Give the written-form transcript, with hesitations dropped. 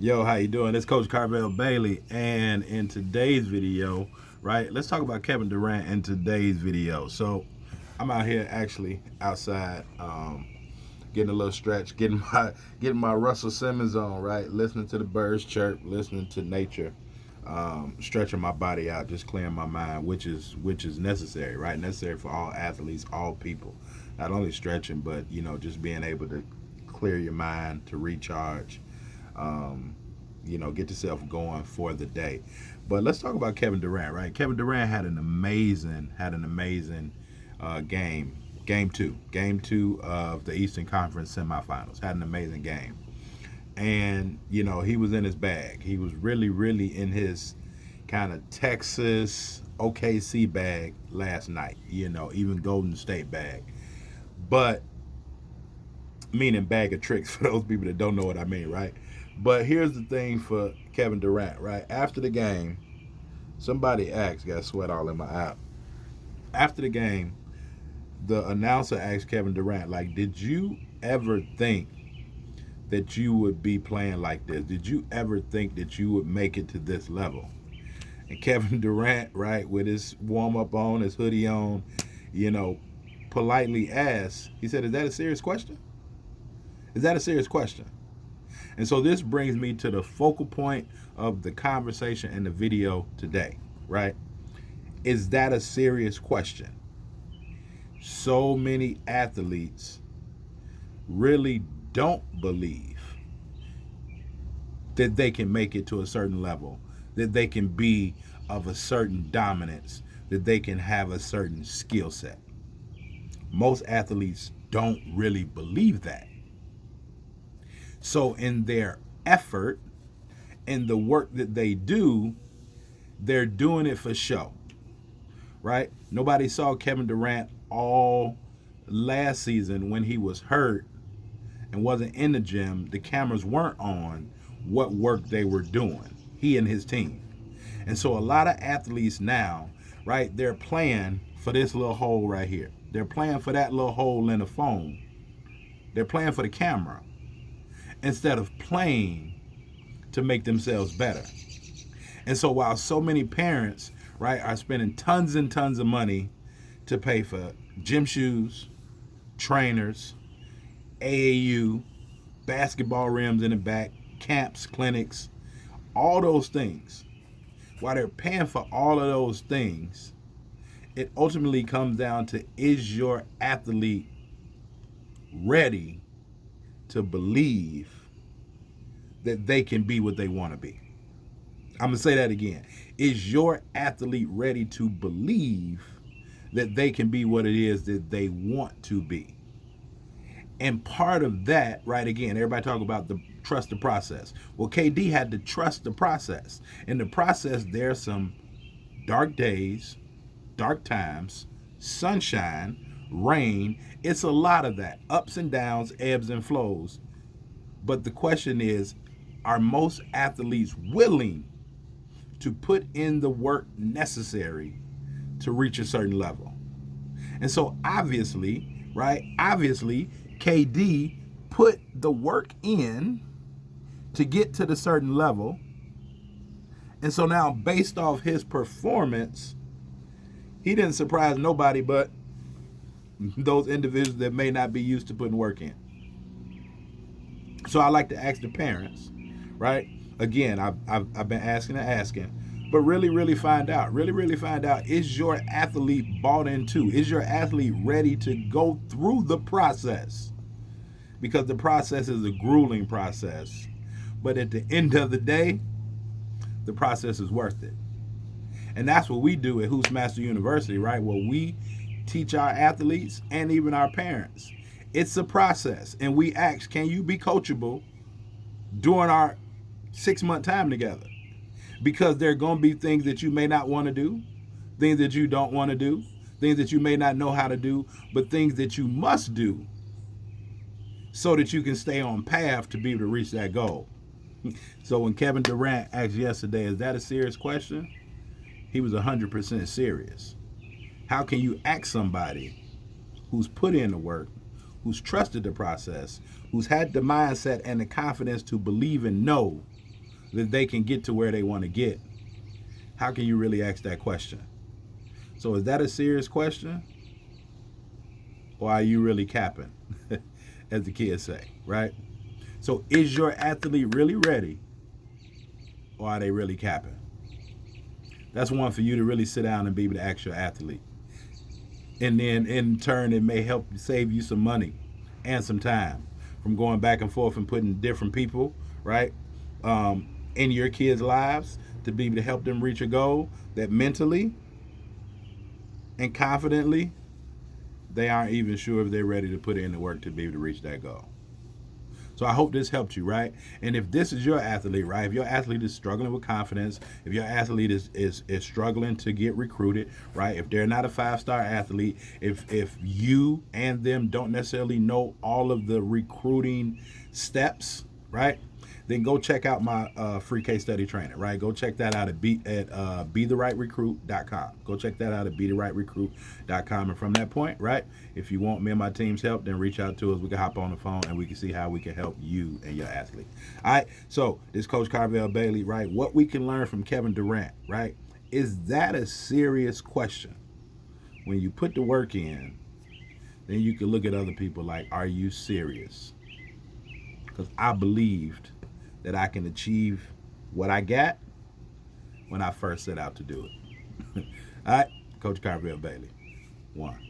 Yo, how you doing? It's Coach Karvell Bailey, and in today's video, right, let's talk about Kevin Durant in today's video. So, I'm out here actually outside, getting a little stretch, getting my Russell Simmons on, right, listening to the birds chirp, listening to nature, stretching my body out, just clearing my mind, which is necessary, right? Necessary for all athletes, all people. Not only stretching, but just being able to clear your mind to recharge um, get yourself going for the day. But let's talk about Kevin Durant, right? Kevin Durant had an amazing game. Game two of the Eastern Conference semifinals. Had an amazing game. And, he was in his bag. He was really, really in his kind of Texas OKC bag last night, even Golden State bag. But meaning bag of tricks for those people that don't know what I mean, right? But here's the thing for Kevin Durant, right? After the game, somebody asked, got sweat all in my eye. After the game, the announcer asked Kevin Durant, like, did you ever think that you would be playing like this? Did you ever think that you would make it to this level? And Kevin Durant, right, with his warm up on, his hoodie on, you know, politely asked, he said, is that a serious question? Is that a serious question? And so this brings me to the focal point of the conversation and the video today, right? Is that a serious question? So many athletes really don't believe that they can make it to a certain level, that they can be of a certain dominance, that they can have a certain skill set. Most athletes don't really believe that. So in their effort and the work that they do, they're doing it for show, right? Nobody saw Kevin Durant all last season when he was hurt and wasn't in the gym. The cameras weren't on what work they were doing, he and his team. And so a lot of athletes now, right, they're playing for this little hole right here. They're playing for that little hole in the phone. They're playing for the camera instead of playing to make themselves better. And so while so many parents, right, are spending tons and tons of money to pay for gym shoes, trainers, AAU, basketball rims in the back, camps, clinics, all those things, while they're paying for all of those things, it ultimately comes down to, is your athlete ready to believe that they can be what they want to be? I'm going to say that again. Is your athlete ready to believe that they can be what it is that they want to be? And part of that, right, again, everybody talk about the trust the process. Well, KD had to trust the process. In the process, there's some dark days, dark times, sunshine, rain. It's a lot of that. Ups and downs, ebbs and flows. But the question is, are most athletes willing to put in the work necessary to reach a certain level? And so obviously, right, obviously, KD put the work in to get to the certain level. And so now, based off his performance, he didn't surprise nobody but those individuals that may not be used to putting work in. So I like to ask the parents, right? Again, I've been asking, but really find out. Really find out, is your athlete bought into? Is your athlete ready to go through the process? Because the process is a grueling process. But at the end of the day, the process is worth it. And that's what we do at Hoostmaster University, right? Where we teach our athletes and even our parents. It's a process. And we ask, can you be coachable during our 6-month time together? Because there are going to be things that you may not want to do, things that you don't want to do, things that you may not know how to do, but things that you must do so that you can stay on path to be able to reach that goal. So when Kevin Durant asked yesterday, is that a serious question? He was 100% serious. How can you ask somebody who's put in the work, who's trusted the process, who's had the mindset and the confidence to believe and know that they can get to where they want to get, how can you really ask that question? So is that a serious question? Or are you really capping? As the kids say, right? So is your athlete really ready? Or are they really capping? That's one for you to really sit down and be able to ask your athlete. And then in turn, it may help save you some money and some time from going back and forth and putting different people, right, in your kids' lives to be able to help them reach a goal that mentally and confidently they aren't even sure if they're ready to put in the work to be able to reach that goal. So I hope this helped you, right? And if this is your athlete, right? If your athlete is struggling with confidence, if your athlete is struggling to get recruited, right? If they're not a 5-star athlete, if you and them don't necessarily know all of the recruiting steps, right? Then go check out my free case study training, right? Go check that out at BeTheRightRecruit.com. Go check that out at BeTheRightRecruit.com. And from that point, right, if you want me and my team's help, then reach out to us. We can hop on the phone and we can see how we can help you and your athlete. All right, so this Coach Karvell Bailey, right? What we can learn from Kevin Durant, right? Is that a serious question? When you put the work in, then you can look at other people like, are you serious? Because I believed that I can achieve what I got when I first set out to do it. All right, Coach Karvell Bailey, 1.